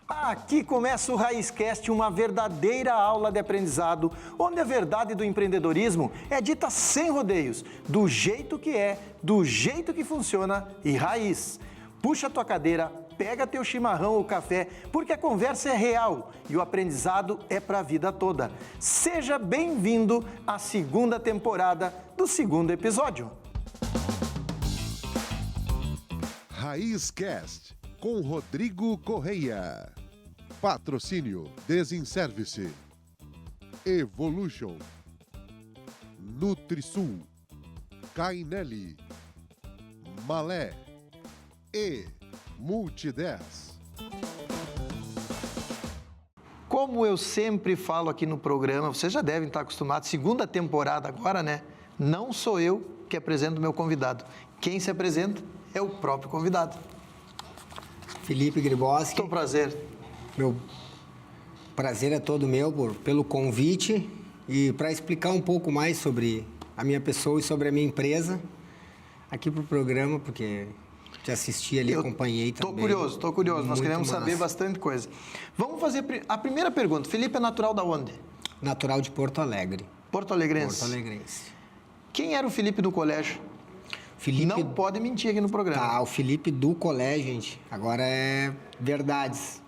Aqui começa o Raizcast, uma verdadeira aula de aprendizado, onde a verdade do empreendedorismo é dita sem rodeios, do jeito que é, do jeito que funciona e raiz. Puxa tua cadeira, pega teu chimarrão ou café, porque a conversa é real e o aprendizado é para a vida toda. Seja bem-vindo à segunda temporada do segundo episódio. Raizcast, com Rodrigo Correia. Patrocínio Desinservice, Evolution, Nutrisul, Cainelli, Malé e Multi10. Como eu sempre falo aqui no programa, vocês já devem estar acostumados, segunda temporada agora, né? Não sou eu que apresento o meu convidado. Quem se apresenta é o próprio convidado. Felipe Griboski. Muito prazer. Meu prazer é todo meu pelo convite e para explicar um pouco mais sobre a minha pessoa e sobre a minha empresa aqui para o programa, porque te assisti ali, acompanhei também. Estou curioso. Nós queremos saber bastante coisa. Vamos fazer a primeira pergunta. Felipe é natural da onde? Natural de Porto Alegre. Porto Alegrense. Porto Alegrense. Quem era o Felipe do colégio? Felipe... Não pode mentir aqui no programa. Tá, o Felipe do colégio, gente. Agora é verdades.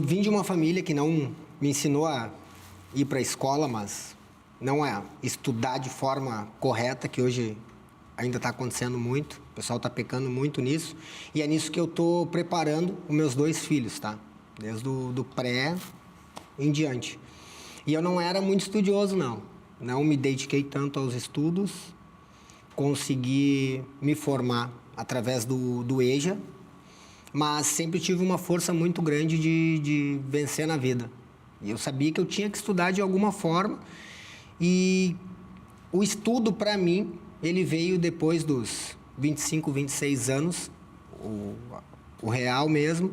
Vim de uma família que não me ensinou a ir para a escola, mas não é estudar de forma correta, que hoje ainda está acontecendo muito. O pessoal está pecando muito nisso. E é nisso que eu estou preparando os meus dois filhos, tá? Desde do pré em diante. E eu não era muito estudioso, não. Não me dediquei tanto aos estudos. Consegui me formar através do EJA, mas sempre tive uma força muito grande de vencer na vida. E eu sabia que eu tinha que estudar de alguma forma. E o estudo, para mim, ele veio depois dos 25, 26 anos, o real mesmo,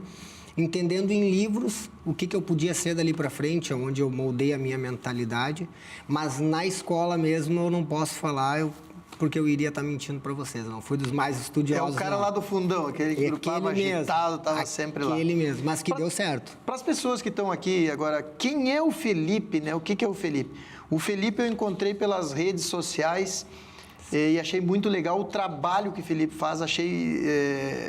entendendo em livros o que eu podia ser dali para frente, onde eu moldei a minha mentalidade. Mas na escola mesmo eu não posso falar... porque eu iria estar mentindo para vocês, não. Fui dos mais estudiosos. É o cara lá do fundão, aquele que grupava agitado, estava sempre lá. Aquele mesmo, mas que deu certo. Para as pessoas que estão aqui agora, quem é o Felipe, né? O que é o Felipe? O Felipe eu encontrei pelas redes sociais e achei muito legal o trabalho que o Felipe faz, achei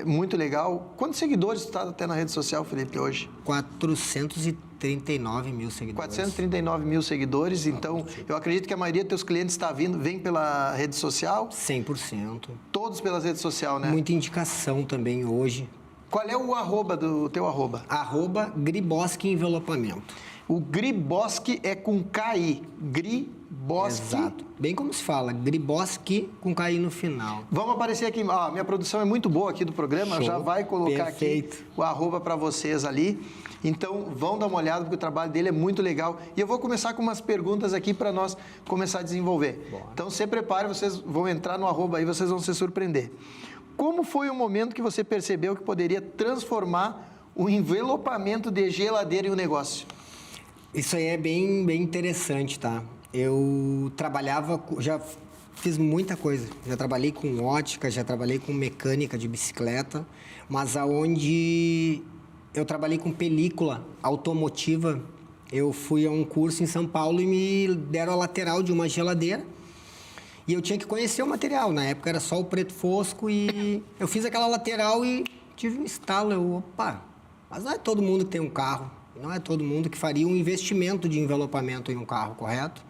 muito legal. Quantos seguidores tu está até na rede social, Felipe, hoje? 439 mil seguidores. 439 mil seguidores, então eu acredito que a maioria dos teus clientes vem pela rede social? 100%. Todos pelas redes sociais, né? Muita indicação também hoje. Qual é o arroba do teu arroba? @Griboski Envelopamento. O Griboski é com KI. Griboski. Exato. Bem como se fala, Griboski com KI no final. Vamos aparecer aqui. Minha produção é muito boa aqui do programa. Show. Já vai colocar Perfeito. Aqui o arroba para vocês ali. Então, vão dar uma olhada, porque o trabalho dele é muito legal. E eu vou começar com umas perguntas aqui para nós começar a desenvolver. Bora. Então, se prepare, vocês vão entrar no arroba aí, vocês vão se surpreender. Como foi o momento que você percebeu que poderia transformar o envelopamento de geladeira em um negócio? Isso aí é bem interessante, tá? Eu trabalhava, já fiz muita coisa. Já trabalhei com ótica, já trabalhei com mecânica de bicicleta, mas aonde eu trabalhei com película automotiva, eu fui a um curso em São Paulo e me deram a lateral de uma geladeira e eu tinha que conhecer o material. Na época era só o preto fosco e eu fiz aquela lateral e tive um estalo. Mas não é todo mundo que tem um carro. Não é todo mundo que faria um investimento de envelopamento em um carro, correto?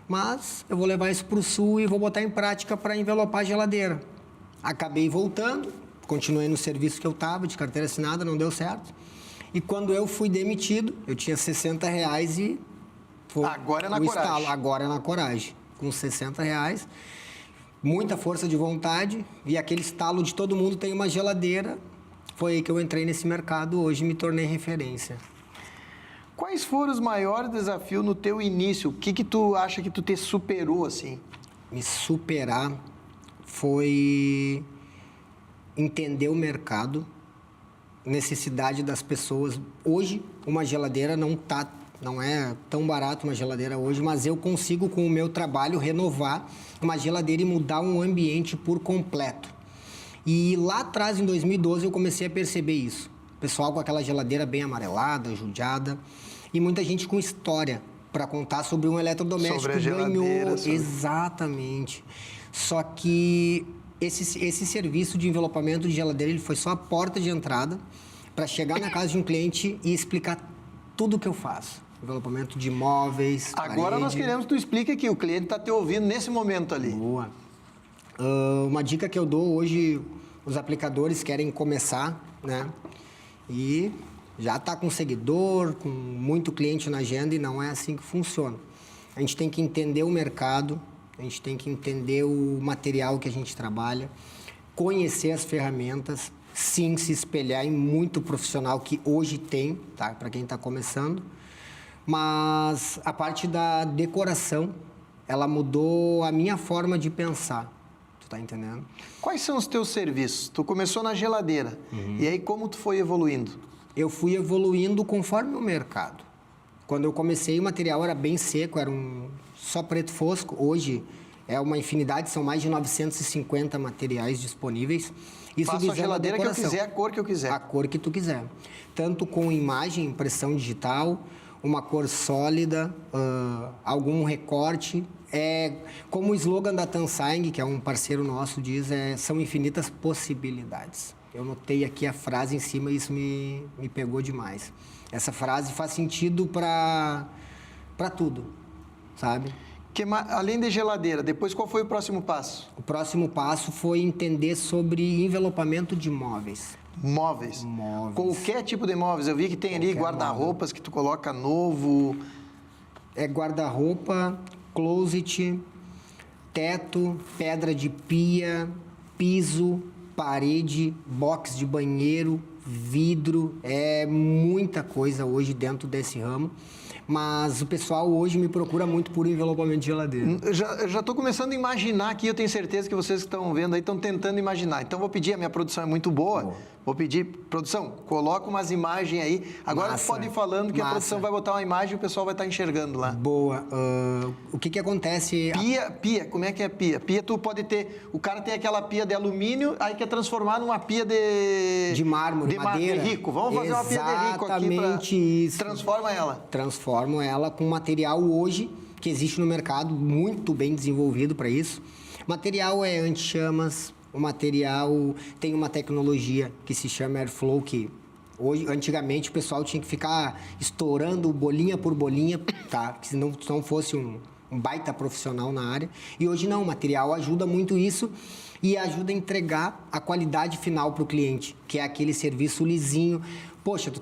Mas eu vou levar isso para o sul e vou botar em prática para envelopar a geladeira. Acabei voltando, continuei no serviço que eu estava, de carteira assinada, não deu certo. E quando eu fui demitido, eu tinha R$60 e... Agora é na coragem. Estalo, agora é na coragem. Com R$60, muita força de vontade e aquele estalo de todo mundo tem uma geladeira. Foi aí que eu entrei nesse mercado hoje e me tornei referência. Quais foram os maiores desafios no teu início? O que tu acha que tu te superou, assim? Me superar foi entender o mercado, necessidade das pessoas. Hoje, uma geladeira não é tão barato uma geladeira hoje, mas eu consigo, com o meu trabalho, renovar uma geladeira e mudar um ambiente por completo. E lá atrás, em 2012, eu comecei a perceber isso. pessoal com aquela geladeira bem amarelada, judiada, e muita gente com história para contar sobre um eletrodoméstico Sobre a que geladeira, ganhou. sobre... Exatamente. Só que esse serviço de envelopamento de geladeira, ele foi só a porta de entrada para chegar na casa de um cliente e explicar tudo o que eu faço. Envelopamento de móveis, Agora nós queremos que tu explique aqui, o cliente está te ouvindo nesse momento ali. Boa. Uma dica que eu dou hoje, os aplicadores querem começar, né? E já está com seguidor, com muito cliente na agenda, e não é assim que funciona. A gente tem que entender o mercado, a gente tem que entender o material que a gente trabalha, conhecer as ferramentas, sim, se espelhar em muito profissional que hoje tem, tá? Para quem está começando. Mas a parte da decoração, ela mudou a minha forma de pensar. Tu tá entendendo? Quais são os teus serviços? Tu começou na geladeira. E aí como tu foi evoluindo? Eu fui evoluindo conforme o mercado. Quando eu comecei, o material era bem seco, era só preto fosco. Hoje é uma infinidade, são mais de 950 materiais disponíveis. Isso Faço a geladeira que eu decoração. quiser, a cor que eu quiser. A cor que tu quiser. Tanto com imagem, impressão digital, uma cor sólida, algum recorte. Como o slogan da Tansang, que é um parceiro nosso, diz, são infinitas possibilidades. Eu notei aqui a frase em cima e isso me pegou demais. Essa frase faz sentido para tudo, sabe? Além de geladeira, depois qual foi o próximo passo? O próximo passo foi entender sobre envelopamento de móveis. Móveis. Qualquer tipo de móveis. Eu vi que tem ali guarda-roupas que tu coloca novo. É guarda-roupa, closet, teto, pedra de pia, piso, parede, box de banheiro, vidro. É muita coisa hoje dentro desse ramo. Mas o pessoal hoje me procura muito por envelopamento de geladeira. Eu já estou começando a imaginar aqui, eu tenho certeza que vocês que estão vendo aí estão tentando imaginar. Então, vou pedir, a minha produção é muito boa, vou pedir, produção, coloca umas imagens aí. Agora tu pode ir falando que a produção vai botar uma imagem e o pessoal vai estar enxergando lá. Boa. O que acontece... Pia, como é que é pia? Pia tu pode ter, o cara tem aquela pia de alumínio, aí quer transformar numa pia de mármore, madeira. De rico. Vamos fazer uma pia de rico aqui. Exatamente isso. Transforma ela. Transformo ela com material hoje que existe no mercado, muito bem desenvolvido para isso. O material é anti-chamas, o material tem uma tecnologia que se chama Airflow, que hoje, antigamente o pessoal tinha que ficar estourando bolinha por bolinha, tá? Se não fosse um baita profissional na área. E hoje não, o material ajuda muito isso e ajuda a entregar a qualidade final para o cliente, que é aquele serviço lisinho. Poxa,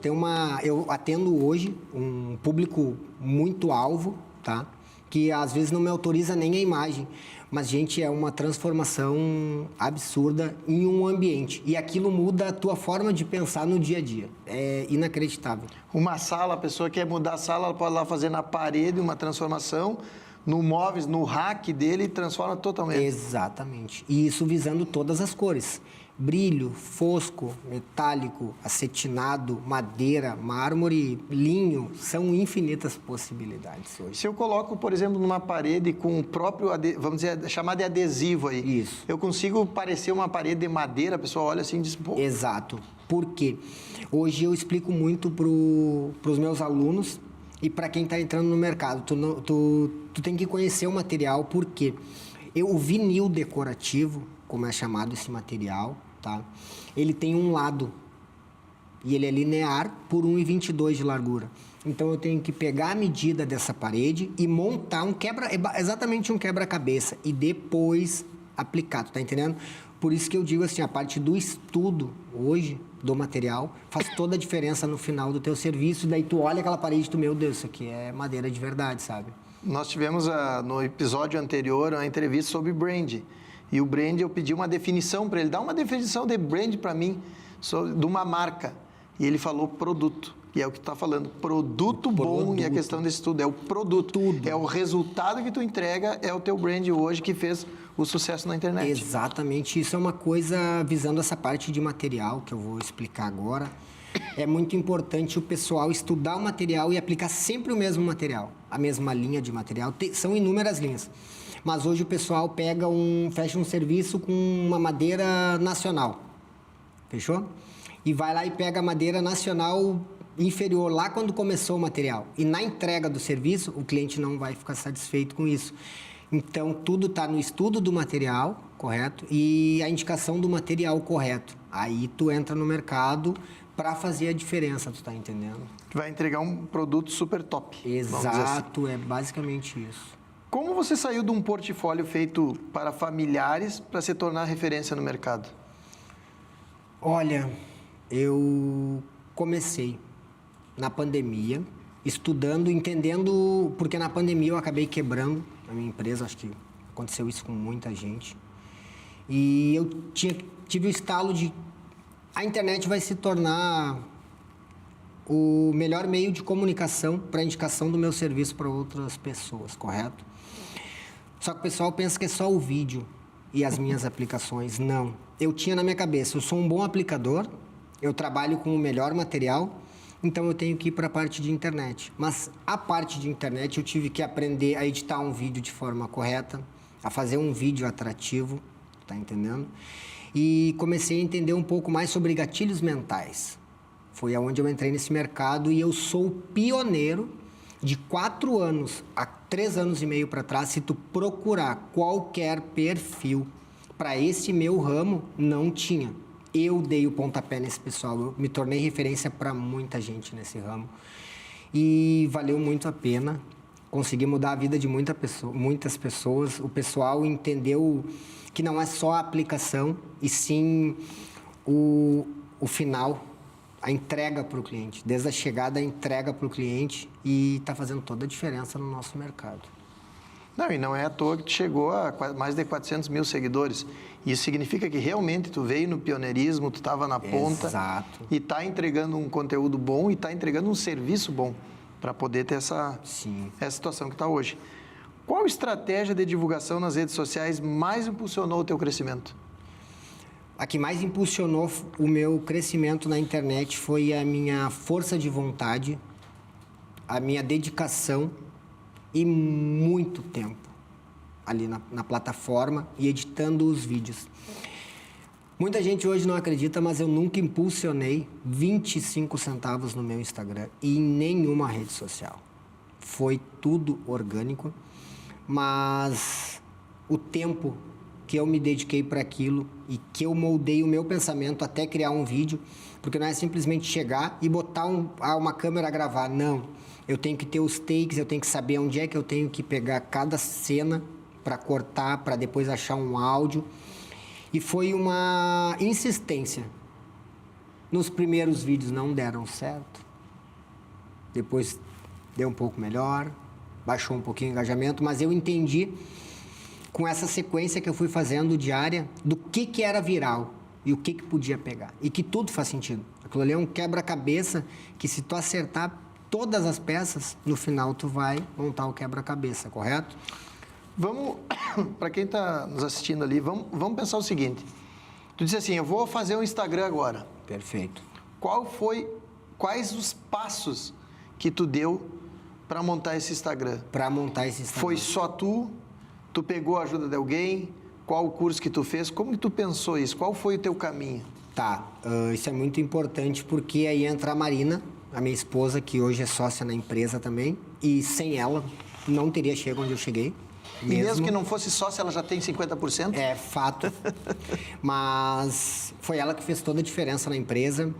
eu atendo hoje um público muito alvo, tá? Que às vezes não me autoriza nem a imagem. Mas, gente, é uma transformação absurda em um ambiente. E aquilo muda a tua forma de pensar no dia a dia. É inacreditável. Uma sala, a pessoa quer mudar a sala, ela pode lá fazer na parede uma transformação, no móveis, no rack dele, transforma totalmente. Exatamente. E isso visando todas as cores. Brilho, fosco, metálico, acetinado, madeira, mármore, linho, são infinitas possibilidades hoje. Se eu coloco, por exemplo, numa parede com o próprio, vamos dizer, chamar de adesivo aí. Isso. Eu consigo parecer uma parede de madeira, a pessoa olha assim e diz, pô... Exato. Por quê? Hoje eu explico muito para os meus alunos e para quem está entrando no mercado. Tu tem que conhecer o material, porque o vinil decorativo, como é chamado esse material, tá? Ele tem um lado e ele é linear por 1,22 de largura. Então eu tenho que pegar a medida dessa parede e montar exatamente um quebra-cabeça e depois aplicar, tu tá entendendo? Por isso que eu digo assim, a parte do estudo hoje do material faz toda a diferença no final do teu serviço. Daí tu olha aquela parede e tu, meu Deus, isso aqui é madeira de verdade, sabe? Nós tivemos no episódio anterior uma entrevista sobre brand. E o brand, eu pedi uma definição para ele, dá uma definição de brand para mim, de uma marca. E ele falou produto. E é o que tu está falando, produto bom, e a questão desse tudo é o produto. Tudo. É o resultado que tu entrega, é o teu brand hoje que fez o sucesso na internet. Exatamente, isso é uma coisa visando essa parte de material que eu vou explicar agora. É muito importante o pessoal estudar o material e aplicar sempre o mesmo material, a mesma linha de material. São inúmeras linhas. Mas hoje o pessoal fecha um serviço com uma madeira nacional. Fechou? e vai lá e pega a madeira nacional inferior, lá quando começou o material. E na entrega do serviço, o cliente não vai ficar satisfeito com isso. Então, tudo está no estudo do material, correto? E a indicação do material correto. Aí tu entra no mercado para fazer a diferença, tu tá entendendo? Vai entregar um produto super top. Exato, é basicamente isso. Como você saiu de um portfólio feito para familiares para se tornar referência no mercado? Olha, eu comecei na pandemia, estudando, entendendo, porque na pandemia eu acabei quebrando a minha empresa, acho que aconteceu isso com muita gente. E eu tive o estalo de a internet vai se tornar o melhor meio de comunicação para indicação do meu serviço para outras pessoas, correto? Só que o pessoal pensa que é só o vídeo e as minhas aplicações. Não. Eu tinha na minha cabeça, eu sou um bom aplicador, eu trabalho com o melhor material, então eu tenho que ir para a parte de internet. Mas a parte de internet eu tive que aprender a editar um vídeo de forma correta, a fazer um vídeo atrativo, tá entendendo? E comecei a entender um pouco mais sobre gatilhos mentais. Foi aonde eu entrei nesse mercado e eu sou o pioneiro de 4 anos, há 3 anos e meio para trás, se tu procurar qualquer perfil para esse meu ramo, não tinha. Eu dei o pontapé nesse pessoal, eu me tornei referência para muita gente nesse ramo. E valeu muito a pena, consegui mudar a vida de muitas pessoas. O pessoal entendeu que não é só a aplicação, e sim o final, a entrega para o cliente. Desde a chegada, a entrega para o cliente, e está fazendo toda a diferença no nosso mercado. Não, e não é à toa que tu chegou a mais de 400 mil seguidores. Isso significa que realmente tu veio no pioneirismo, tu estava na ponta. Exato. E está entregando um conteúdo bom e está entregando um serviço bom para poder ter essa situação que está hoje. Qual estratégia de divulgação nas redes sociais mais impulsionou o teu crescimento? A que mais impulsionou o meu crescimento na internet foi a minha força de vontade, a minha dedicação e muito tempo ali na plataforma e editando os vídeos. Muita gente hoje não acredita, mas eu nunca impulsionei 25 centavos no meu Instagram e em nenhuma rede social. Foi tudo orgânico, mas o tempo que eu me dediquei para aquilo e que eu moldei o meu pensamento até criar um vídeo, porque não é simplesmente chegar e botar uma câmera a gravar, não. Eu tenho que ter os takes, eu tenho que saber onde é que eu tenho que pegar cada cena para cortar, para depois achar um áudio. E foi uma insistência. Nos primeiros vídeos não deram certo, depois deu um pouco melhor, baixou um pouquinho o engajamento, mas eu entendi com essa sequência que eu fui fazendo diária do que era viral e o que podia pegar. E que tudo faz sentido. Aquilo ali é um quebra-cabeça que, se tu acertar todas as peças, no final tu vai montar o quebra-cabeça, correto? Vamos, para quem está nos assistindo ali, vamos pensar o seguinte. Tu disse assim, eu vou fazer um Instagram agora. Perfeito. Quais os passos que tu deu para montar esse Instagram? Para montar esse Instagram. Foi só tu? Tu pegou a ajuda de alguém? Qual o curso que tu fez? Como que tu pensou isso? Qual foi o teu caminho? Tá, isso é muito importante porque aí entra a Marina, a minha esposa, que hoje é sócia na empresa também, e sem ela não teria chegado onde eu cheguei. E mesmo que não fosse sócia, ela já tem 50%? É fato. Mas foi ela que fez toda a diferença na empresa.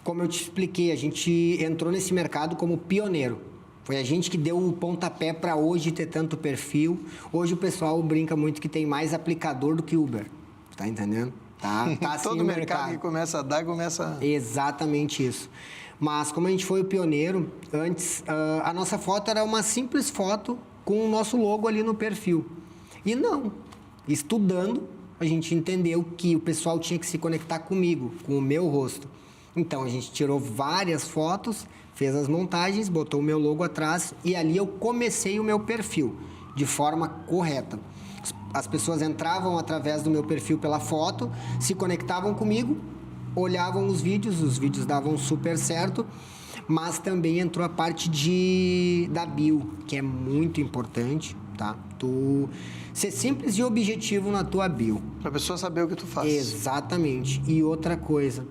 Como eu te expliquei, a gente entrou nesse mercado como pioneiro. Foi a gente que deu o pontapé para hoje ter tanto perfil. Hoje o pessoal brinca muito que tem mais aplicador do que Uber. Tá entendendo? Tá assim todo o mercado que começa a dar, começa... Exatamente isso. Mas como a gente foi o pioneiro, antes a nossa foto era uma simples foto com o nosso logo ali no perfil. E não, estudando, a gente entendeu que o pessoal tinha que se conectar comigo, com o meu rosto. Então a gente tirou várias fotos, fez as montagens, botou o meu logo atrás e ali eu comecei o meu perfil de forma correta. As pessoas entravam através do meu perfil pela foto, se conectavam comigo, olhavam os vídeos davam super certo, mas também entrou a parte da bio, que é muito importante, tá? Tu ser simples e objetivo na tua bio. Para a pessoa saber o que tu faz. Exatamente. E outra coisa,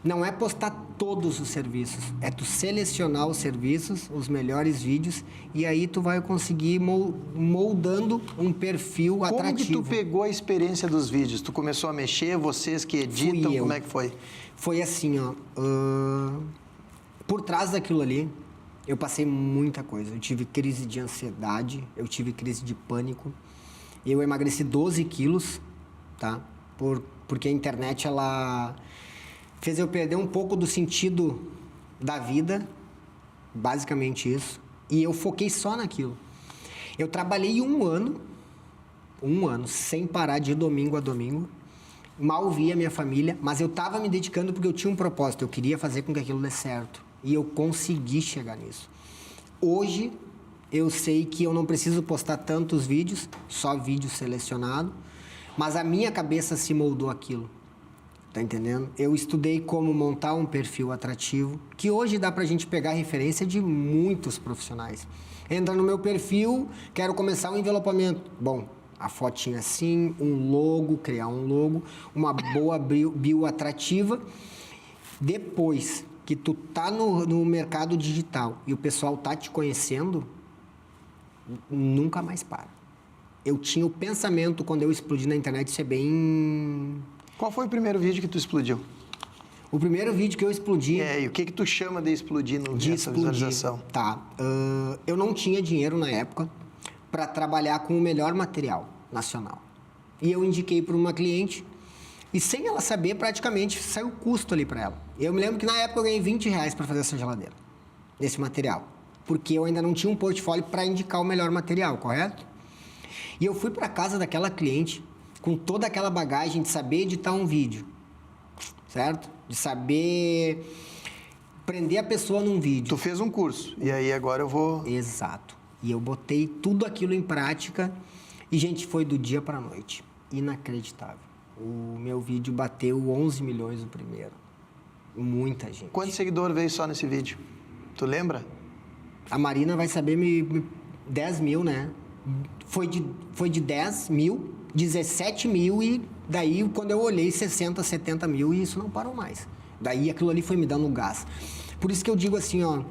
não é postar todos os serviços, é tu selecionar os serviços, os melhores vídeos, e aí tu vai conseguir moldando um perfil atrativo. Como que tu pegou a experiência dos vídeos? Tu começou a mexer, vocês que editam, como é que foi? Foi assim, ó, por trás daquilo ali, eu passei muita coisa. Eu tive crise de ansiedade, eu tive crise de pânico, eu emagreci 12 quilos, tá? Porque a internet, ela fez eu perder um pouco do sentido da vida, basicamente isso, e eu foquei só naquilo. Eu trabalhei um ano, sem parar de domingo a domingo, mal via minha família, mas eu estava me dedicando porque eu tinha um propósito, eu queria fazer com que aquilo desse certo, e eu consegui chegar nisso. Hoje, eu sei que eu não preciso postar tantos vídeos, só vídeo selecionado, mas a minha cabeça se moldou aquilo. Tá entendendo? Eu estudei como montar um perfil atrativo, que hoje dá pra gente pegar referência de muitos profissionais. Entra no meu perfil, quero começar um envelopamento. Bom, a fotinha assim, um logo, criar um logo, uma boa bio atrativa. Depois que tu tá no mercado digital e o pessoal tá te conhecendo, nunca mais para. Eu tinha o pensamento, quando eu explodi na internet, isso é bem... Qual foi o primeiro vídeo que tu explodiu? O primeiro vídeo que eu explodi... E o que tu chama de explodir nessa visualização? Tá. Eu não tinha dinheiro na época para trabalhar com o melhor material nacional. E eu indiquei para uma cliente e, sem ela saber, praticamente saiu custo ali para ela. Eu me lembro que na época eu ganhei R$20 para fazer essa geladeira, desse material. Porque eu ainda não tinha um portfólio para indicar o melhor material, correto? E eu fui para casa daquela cliente com toda aquela bagagem de saber editar um vídeo, certo? De saber prender a pessoa num vídeo. Tu fez um curso, e aí agora eu vou... Exato. E eu botei tudo aquilo em prática e, gente, foi do dia para a noite. Inacreditável. O meu vídeo bateu 11 milhões no primeiro. Muita gente. Quantos seguidores veio só nesse vídeo? Tu lembra? A Marina vai saber 10 mil, né? Foi de 10 mil, 17 mil e daí, quando eu olhei, 60, 70 mil e isso não parou mais. Daí aquilo ali foi me dando gás. Por isso que eu digo assim, ó,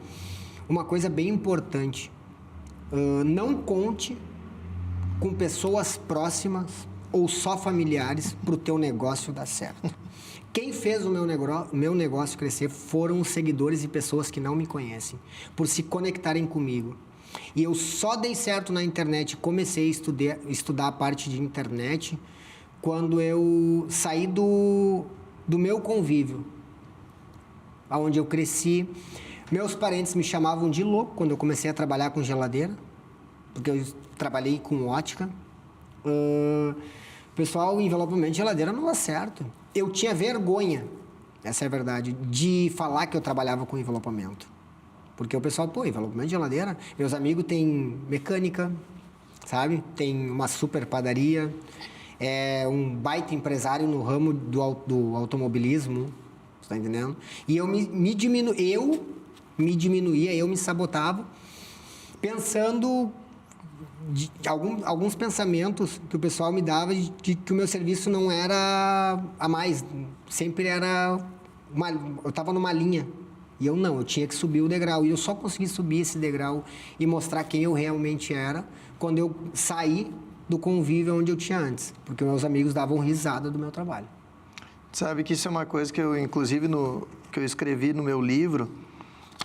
uma coisa bem importante. Não conte com pessoas próximas ou só familiares para o teu negócio dar certo. Quem fez o meu negócio crescer foram os seguidores e pessoas que não me conhecem, por se conectarem comigo. E eu só dei certo na internet, comecei a estudar a parte de internet quando eu saí do meu convívio, onde eu cresci. Meus parentes me chamavam de louco quando eu comecei a trabalhar com geladeira, porque eu trabalhei com ótica. Pessoal, envelopamento de geladeira não dá certo. Eu tinha vergonha, essa é a verdade, de falar que eu trabalhava com envelopamento. Porque o pessoal, envelopamento de geladeira, meus amigos têm mecânica, sabe? Tem uma super padaria, é um baita empresário no ramo do automobilismo, você tá entendendo? E eu me diminuía, eu me sabotava, pensando alguns pensamentos que o pessoal me dava de que o meu serviço não era a mais, sempre era eu estava numa linha. E eu tinha que subir o degrau. E eu só consegui subir esse degrau e mostrar quem eu realmente era quando eu saí do convívio onde eu tinha antes. Porque meus amigos davam risada do meu trabalho. Sabe que isso é uma coisa que eu, inclusive, que eu escrevi no meu livro.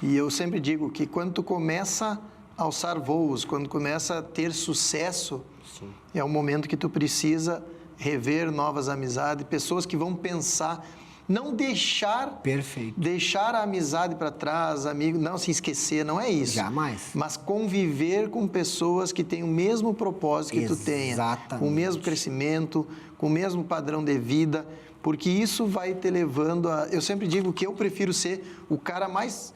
E eu sempre digo que quando tu começa a alçar voos, quando começa a ter sucesso, sim, é o momento que tu precisa rever novas amizades, pessoas que vão pensar... Não deixar a amizade para trás, amigo, não se esquecer, não é isso. Jamais. Mas conviver com pessoas que têm o mesmo propósito que tu tenha. Exatamente. Com o mesmo crescimento, com o mesmo padrão de vida, porque isso vai te levando a... Eu sempre digo que eu prefiro ser o cara mais...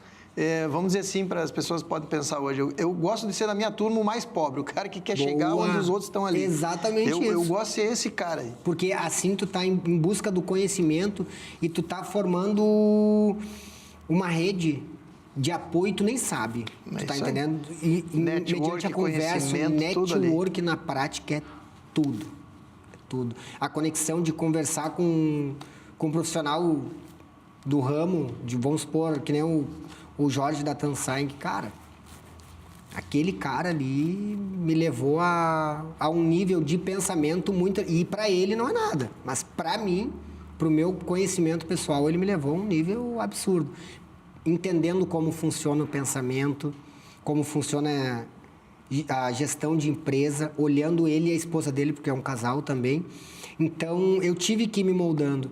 vamos dizer assim, para as pessoas podem pensar hoje, eu gosto de ser da minha turma o mais pobre, o cara que quer chegar onde os outros estão ali. Exatamente isso. Eu gosto de ser esse cara aí. Porque assim tu tá em busca do conhecimento e tu tá formando uma rede de apoio, tu nem sabe. Tu tá entendendo? E mediante a conversa, o network na prática é tudo. É tudo. A conexão de conversar com um profissional do ramo, vamos supor, que nem o Jorge da Tansain, que, cara, aquele cara ali me levou a um nível de pensamento muito... E para ele não é nada, mas para mim, para o meu conhecimento pessoal, ele me levou a um nível absurdo. Entendendo como funciona o pensamento, como funciona a gestão de empresa, olhando ele e a esposa dele, porque é um casal também. Então, eu tive que ir me moldando.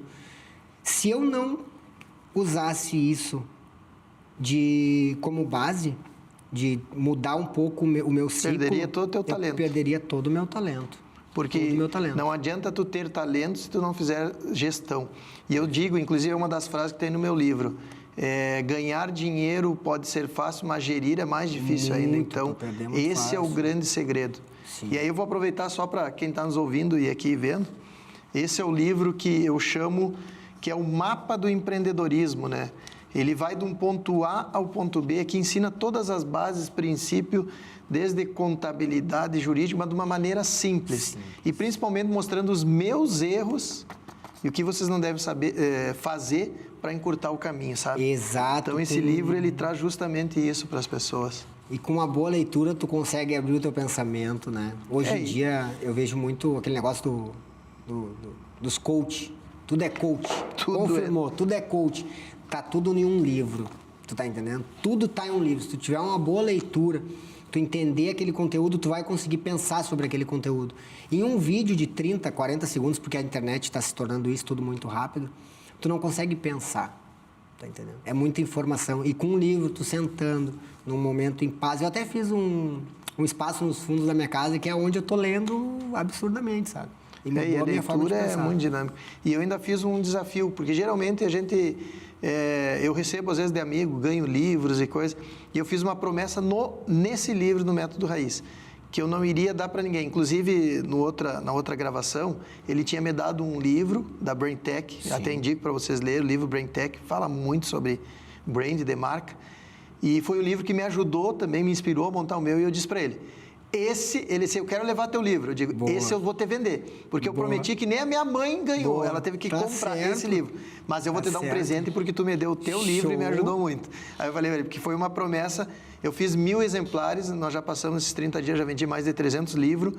Se eu não usasse isso como base, de mudar um pouco o meu ciclo... Perderia todo o teu talento. Perderia todo o meu talento. Porque todo o meu talento. não adianta tu ter talento se tu não fizer gestão. E eu digo, inclusive, é uma das frases que tem no meu livro, ganhar dinheiro pode ser fácil, mas gerir é mais difícil ainda. Então, esse é o grande segredo. Sim. E aí eu vou aproveitar só para quem está nos ouvindo e aqui vendo, esse é o livro que eu chamo, que é o mapa do empreendedorismo, né? Ele vai de um ponto A ao ponto B, que ensina todas as bases, princípios, desde contabilidade jurídica, mas de uma maneira simples. Sim. E principalmente mostrando os meus erros e o que vocês não devem saber fazer para encurtar o caminho, sabe? Exato. Então, esse livro, ele traz justamente isso para as pessoas. E com uma boa leitura, tu consegue abrir o teu pensamento, né? Hoje em dia, eu vejo muito aquele negócio dos coach. Tudo é coach. Confirmou, tudo é coach. Tá tudo em um livro, tu tá entendendo? Tudo tá em um livro. Se tu tiver uma boa leitura, tu entender aquele conteúdo, tu vai conseguir pensar sobre aquele conteúdo. Em um vídeo de 30, 40 segundos, porque a internet está se tornando isso tudo muito rápido, tu não consegue pensar, tá entendendo? É muita informação. E com um livro, tu sentando, num momento em paz. Eu até fiz um espaço nos fundos da minha casa, que é onde eu tô lendo absurdamente, sabe? E a leitura é muito dinâmica. E eu ainda fiz um desafio, porque geralmente a gente... eu recebo, às vezes, de amigo, ganho livros e coisas, e eu fiz uma promessa nesse livro do Método Raiz, que eu não iria dar para ninguém. Inclusive, na outra gravação, ele tinha me dado um livro da Brain Tech, até indico para vocês lerem, o livro Brain Tech, fala muito sobre brand de marca, e foi o livro que me ajudou também, me inspirou a montar o meu, e eu disse para ele... ele disse, eu quero levar teu livro. Eu digo, boa. Esse eu vou te vender. Porque eu prometi que nem a minha mãe ganhou. Boa. Ela teve que comprar esse livro. Mas eu vou te dar um presente porque tu me deu o teu livro e me ajudou muito. Aí eu falei, porque foi uma promessa. Eu fiz 1000 exemplares, nós já passamos esses 30 dias, já vendi mais de 300 livros.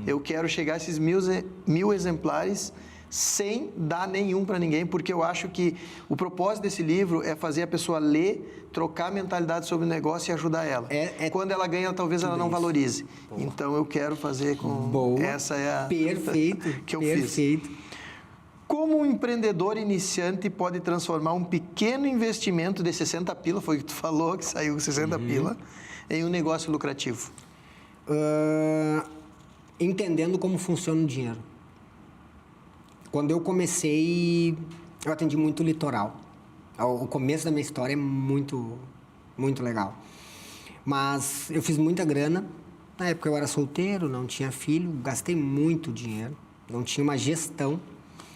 Eu quero chegar a esses 1000 exemplares sem dar nenhum para ninguém, porque eu acho que o propósito desse livro é fazer a pessoa ler, trocar a mentalidade sobre o negócio e ajudar ela. Quando ela ganha, talvez ela não valorize. Boa. Então, eu quero fazer com... Boa. Essa é a... Perfeito. que eu fiz. Como um empreendedor iniciante pode transformar um pequeno investimento de 60 pila, foi o que tu falou, que saiu 60 pila, em um negócio lucrativo? Entendendo como funciona o dinheiro. Quando eu comecei, eu atendi muito litoral. O começo da minha história é muito, muito legal. Mas eu fiz muita grana. Na época eu era solteiro, não tinha filho, gastei muito dinheiro, não tinha uma gestão.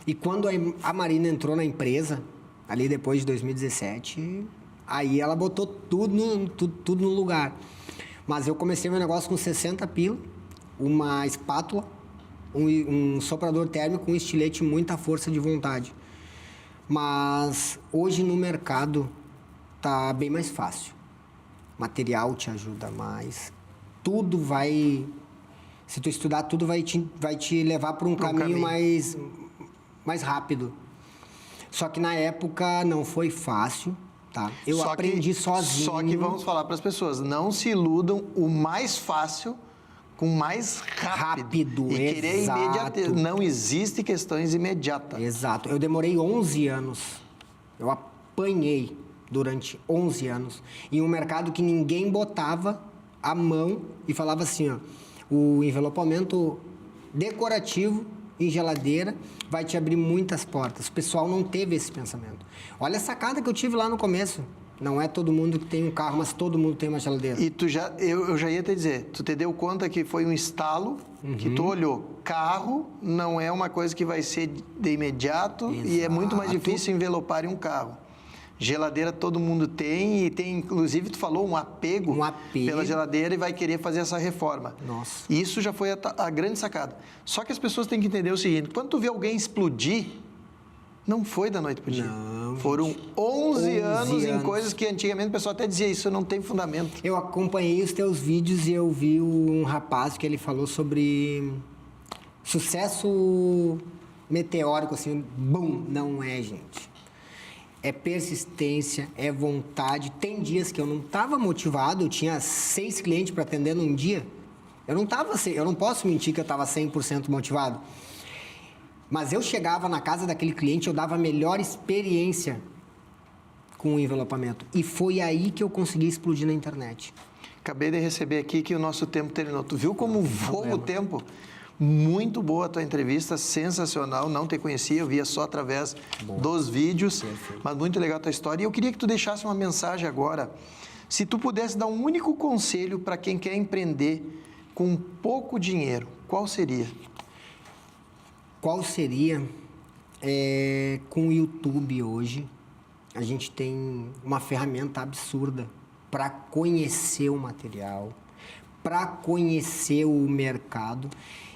E quando a Marina entrou na empresa, ali depois de 2017, aí ela botou tudo no lugar. Mas eu comecei meu negócio com 60 pila, uma espátula, um soprador térmico, um estilete, muita força de vontade. Mas hoje no mercado tá bem mais fácil. Material te ajuda mais. Tudo vai... Se tu estudar, tudo vai te levar para um caminho mais rápido. Só que na época não foi fácil, tá? Eu aprendi sozinho. Só que vamos falar para as pessoas, não se iludam, o mais fácil... com mais rápido e querer imediatez. Não existe questões imediatas. Exato. Eu demorei 11 anos. Eu apanhei durante 11 anos em um mercado que ninguém botava a mão e falava assim, ó, o envelopamento decorativo em geladeira vai te abrir muitas portas. O pessoal não teve esse pensamento. Olha a sacada que eu tive lá no começo. Não é todo mundo que tem um carro, mas todo mundo tem uma geladeira. E eu já ia te dizer, tu te deu conta que foi um estalo, que tu olhou. Carro não é uma coisa que vai ser de imediato. Exato. E é muito mais difícil envelopar em um carro. Geladeira todo mundo tem, e tem, inclusive, tu falou, um apego pela geladeira e vai querer fazer essa reforma. Nossa. Isso já foi a grande sacada. Só que as pessoas têm que entender o seguinte, quando tu vê alguém explodir, Não foi da noite pro dia. Não, Foram gente. 11 anos em anos. coisas que antigamente o pessoal até dizia, isso não tem fundamento. Eu acompanhei os teus vídeos e eu vi um rapaz que ele falou sobre sucesso meteórico, assim, bum, não é, gente. É persistência, é vontade. Tem dias que eu não estava motivado, eu tinha 6 clientes para atender num dia. Eu não posso mentir que eu estava 100% motivado. Mas eu chegava na casa daquele cliente, eu dava a melhor experiência com o envelopamento. E foi aí que eu consegui explodir na internet. Acabei de receber aqui que o nosso tempo terminou. Tu viu como voa o tempo? Muito boa a tua entrevista, sensacional. Não te conhecia, eu via só através dos vídeos. Perfeito. Mas muito legal a tua história. E eu queria que tu deixasse uma mensagem agora. Se tu pudesse dar um único conselho para quem quer empreender com pouco dinheiro, qual seria? Qual seria? Com o YouTube hoje, a gente tem uma ferramenta absurda para conhecer o material, para conhecer o mercado.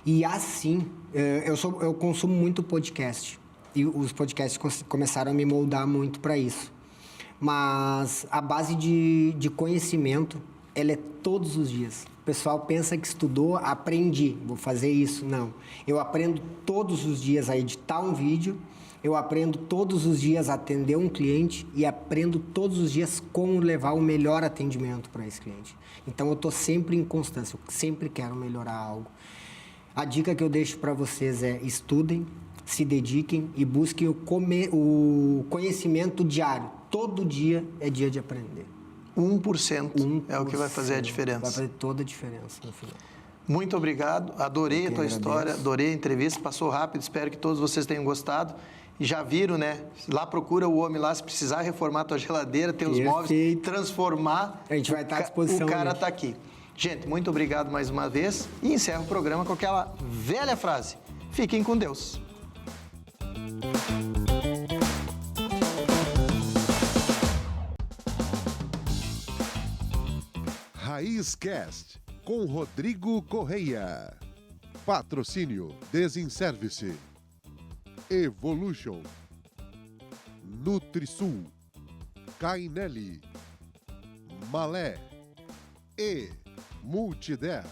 E assim, eu consumo muito podcast. E os podcasts começaram a me moldar muito para isso. Mas a base de conhecimento, ela é todos os dias. O pessoal pensa que estudou, aprendi, vou fazer isso. Não. Eu aprendo todos os dias a editar um vídeo, eu aprendo todos os dias a atender um cliente e aprendo todos os dias como levar o melhor atendimento para esse cliente. Então, eu estou sempre em constância, eu sempre quero melhorar algo. A dica que eu deixo para vocês é estudem, se dediquem e busquem o conhecimento diário. Todo dia é dia de aprender. 1% é o que vai fazer a diferença. Vai fazer toda a diferença no final. Muito obrigado, adorei a tua história, adorei a entrevista, passou rápido, espero que todos vocês tenham gostado. E já viram, né? Lá procura o homem lá, se precisar reformar a tua geladeira, ter os móveis, transformar. A gente vai estar à disposição. O cara está aqui. Gente, muito obrigado mais uma vez e encerro o programa com aquela velha frase. Fiquem com Deus. Raiz Cast, com Rodrigo Correia. Patrocínio Desinservice. Evolution. Nutrisul. Cainelli. Malé. E Multi10.